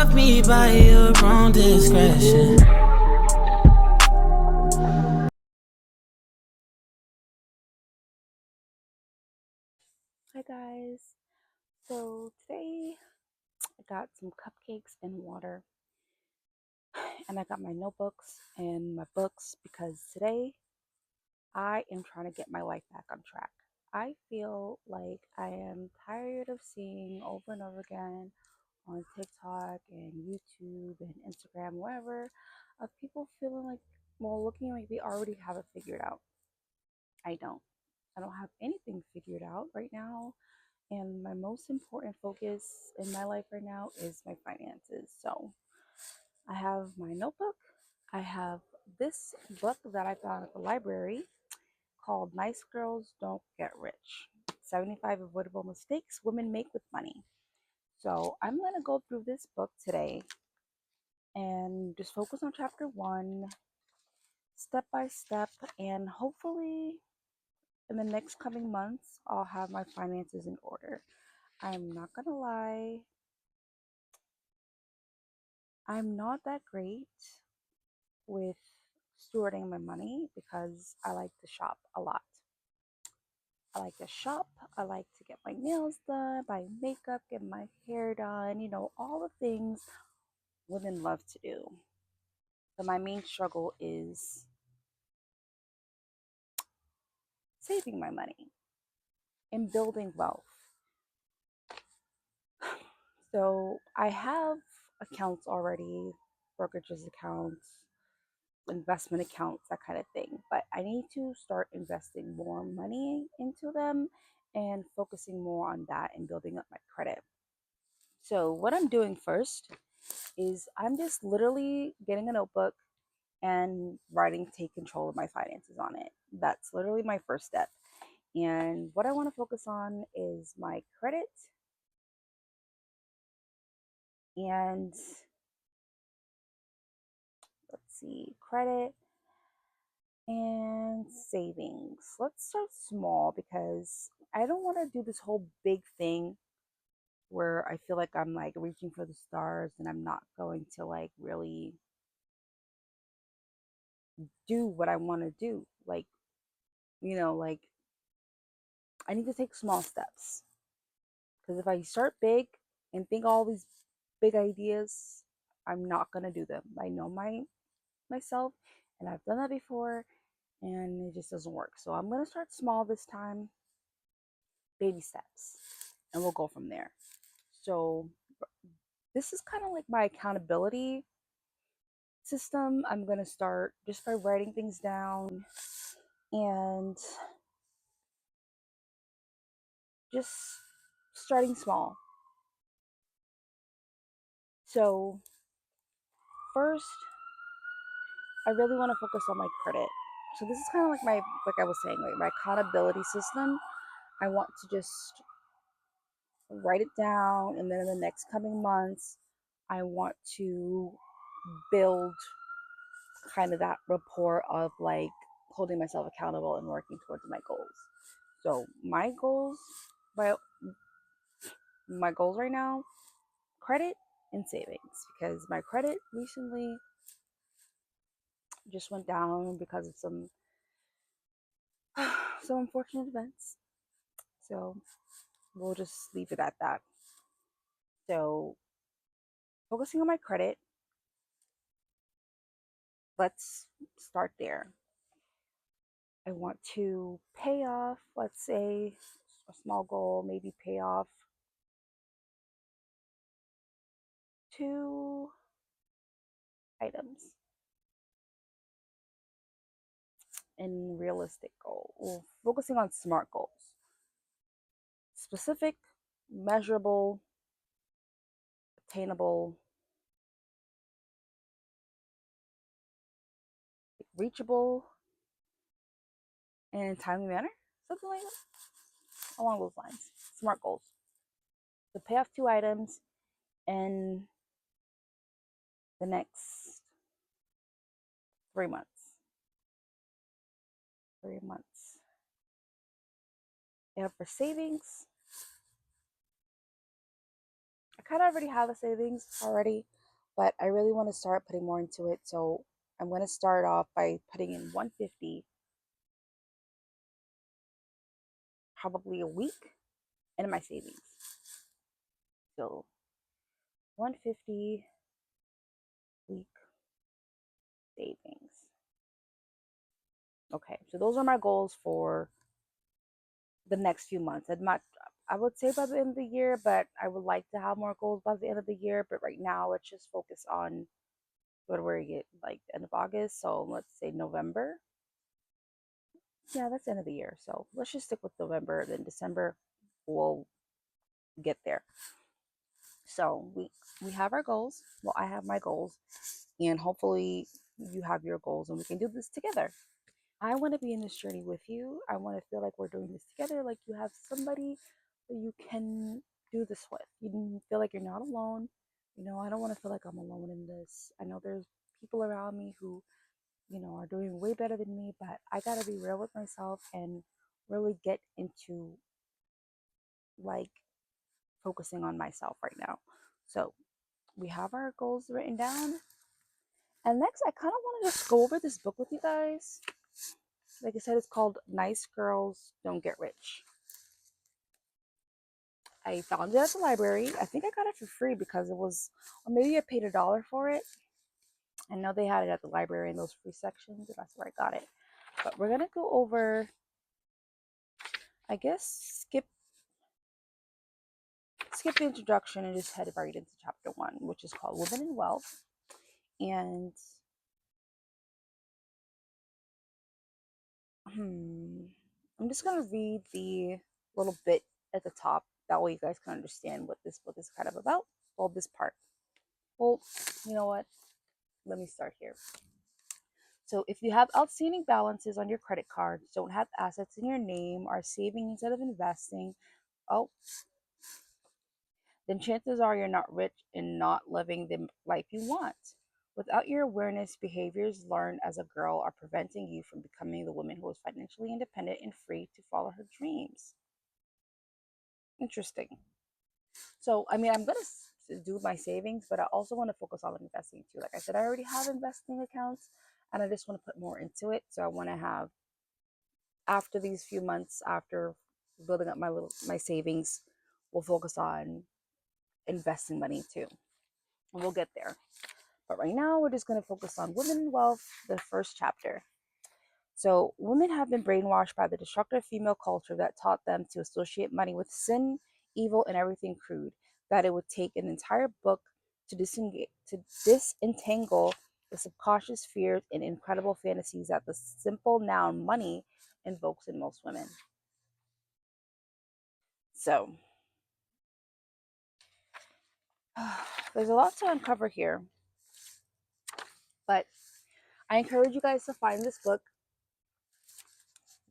love me by your own discretion. Hi guys. So today I got some cupcakes and water and I got my notebooks and my books because today I am trying to get my life back on track. I feel like I am tired of seeing over and over again on TikTok and YouTube and Instagram, wherever, of people feeling like, well, looking like they already have it figured out. I don't. I don't have anything figured out right now. And my most important focus in my life right now is my finances. So I have my notebook. I have this book that I found at the library called Nice Girls Don't Get Rich: 75 Avoidable Mistakes Women Make with Money. So I'm going to go through this book today and just focus on chapter one, step by step, and hopefully in the next coming months, I'll have my finances in order. I'm not going to lie, I'm not that great with stewarding my money because I like to shop a lot. I like to shop. I like to get my nails done, buy makeup, get my hair done, all the things women love to do. But my main struggle is saving my money and building wealth. So I have accounts already, brokerages accounts, investment accounts, that kind of thing. But I need to start investing more money into them and focusing more on that and building up my credit. So, what I'm doing first is I'm just literally getting a notebook and writing take control of my finances on it. That's literally my first step. And what I want to focus on is my credit and let's see, credit and savings. Let's start small because I don't want to do this whole big thing where I feel like I'm like reaching for the stars and I'm not going to like really do what I want to do. Like I need to take small steps because if I start big and think all these big ideas, I'm not going to do them. I know myself and I've done that before and it just doesn't work. So I'm going to start small this time, baby steps, and we'll go from there. So this is kind of like my accountability system. I'm going to start just by writing things down and just starting small. So, first, I really want to focus on my credit. So, this is kind of like like I was saying, like my accountability system. I want to just write it down, and then in the next coming months, I want to build kind of that rapport of like holding myself accountable and working towards my goals. So my my goals right now, credit and savings, because my credit recently just went down because of some unfortunate events. So we'll just leave it at that. So focusing on my credit, let's start there. I want to pay off, let's say a small goal, maybe pay off two items in realistic goal. Well, focusing on smart goals. Specific, measurable, attainable, reachable, and in a timely manner. Something like that. Along those lines. Smart goals. So pay off two items in the next 3 months. 3 months. And for savings, kind of already have a savings already, but I really want to start putting more into it. So I'm going to start off by putting in 150 probably a week in my savings. So 150 week savings. Okay, so those are my goals for the next few months. I would say by the end of the year, but I would like to have more goals by the end of the year. But right now, let's just focus on what we get like the end of August. So let's say November. Yeah, that's the end of the year. So let's just stick with November. Then December, we'll get there. So we have our goals. Well, I have my goals, and hopefully you have your goals, and we can do this together. I want to be in this journey with you. I want to feel like we're doing this together, like you have somebody that you can do this with. You feel like you're not alone. I don't want to feel like I'm alone in this. I know there's people around me who, are doing way better than me, but I got to be real with myself and really get into like focusing on myself right now. So we have our goals written down. And next, I kind of want to just go over this book with you guys. Like I said, it's called Nice Girls Don't Get Rich. I found it at the library. I think I got it for free because it was, or maybe I paid $1 for it. I know they had it at the library in those free sections, and that's where I got it. But we're gonna go over, I guess, skip the introduction and just head right into chapter 1, which is called Women in Wealth. And I'm just gonna read the little bit at the top. That way you guys can understand what this book is kind of about. Well, this part. Well, you know what? Let me start here. So if you have outstanding balances on your credit card, don't have assets in your name, are saving instead of investing, oh, then chances are you're not rich and not living the life you want. Without your awareness, behaviors learned as a girl are preventing you from becoming the woman who is financially independent and free to follow her dreams. Interesting. So, I mean, I'm going to do my savings, but I also want to focus on investing too. Like I said, I already have investing accounts and I just want to put more into it. So I want to have, after these few months, after building up my savings, we'll focus on investing money too. And we'll get there. But right now, we're just going to focus on women and wealth, the first chapter. So, women have been brainwashed by the destructive female culture that taught them to associate money with sin, evil, and everything crude, that it would take an entire book to disentangle the subconscious fears and incredible fantasies that the simple noun money invokes in most women. So, there's a lot to uncover here, but I encourage you guys to find this book,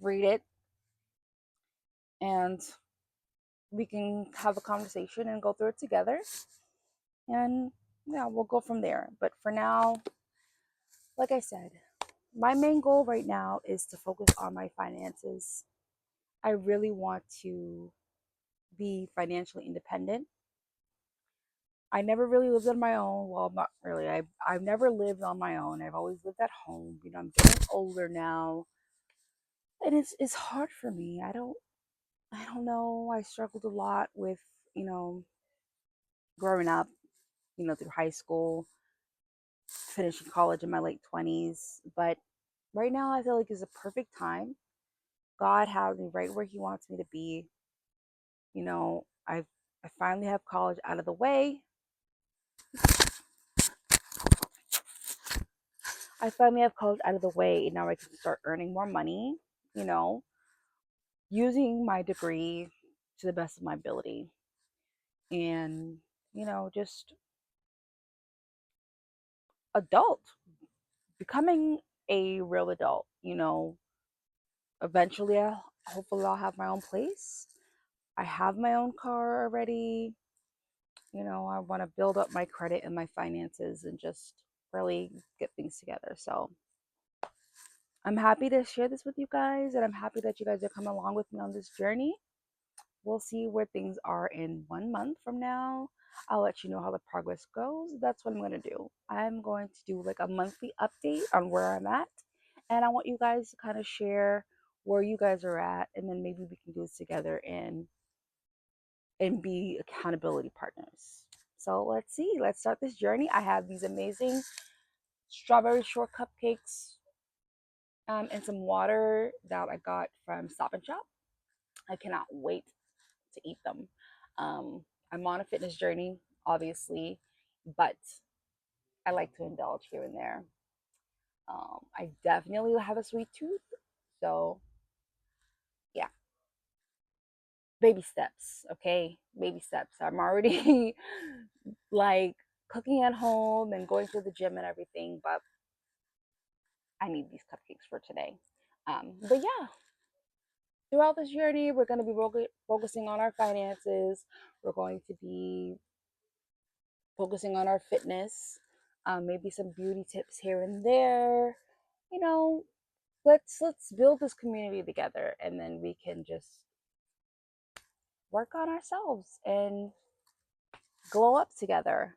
read it, and we can have a conversation and go through it together. And yeah, we'll go from there. But for now, like I said, my main goal right now is to focus on my finances. I really want to be financially independent. I never really lived on my own. Well, not really. I've never lived on my own. I've always lived at home. I'm getting older now, and it's hard for me. I don't know. I struggled a lot with you know growing up. Through high school, finishing college in my late 20s. But right now, I feel like is a perfect time. God has me right where He wants me to be. You know, I've I finally have college out of the way. I finally have college out of the way, and now I can start earning more money. You know, using my degree to the best of my ability, and just adult, becoming a real adult. Eventually, hopefully, I'll have my own place. I have my own car already. I want to build up my credit and my finances and just really get things together. So I'm happy to share this with you guys, and I'm happy that you guys are coming along with me on this journey. We'll see where things are in 1 month from now. I'll let you know how the progress goes. That's what I'm going to do. I'm going to do like a monthly update on where I'm at. And I want you guys to kind of share where you guys are at. And then maybe we can do this together and be accountability partners. So let's see. Let's start this journey. I have these amazing strawberry short cupcakes and some water that I got from Stop and Shop. I cannot wait to eat them. Um, I'm on a fitness journey, obviously, but I like to indulge here and there. I definitely have a sweet tooth, so yeah, baby steps, okay? Baby steps. I'm already like cooking at home and going to the gym and everything, but I need these cupcakes for today. But yeah, throughout this journey, we're going to be focusing on our finances. We're going to be focusing on our fitness, maybe some beauty tips here and there. You know, let's build this community together, and then we can just work on ourselves and glow up together.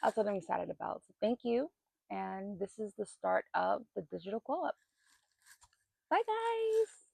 That's what I'm excited about. So thank you, and this is the start of the digital glow up. Bye, guys.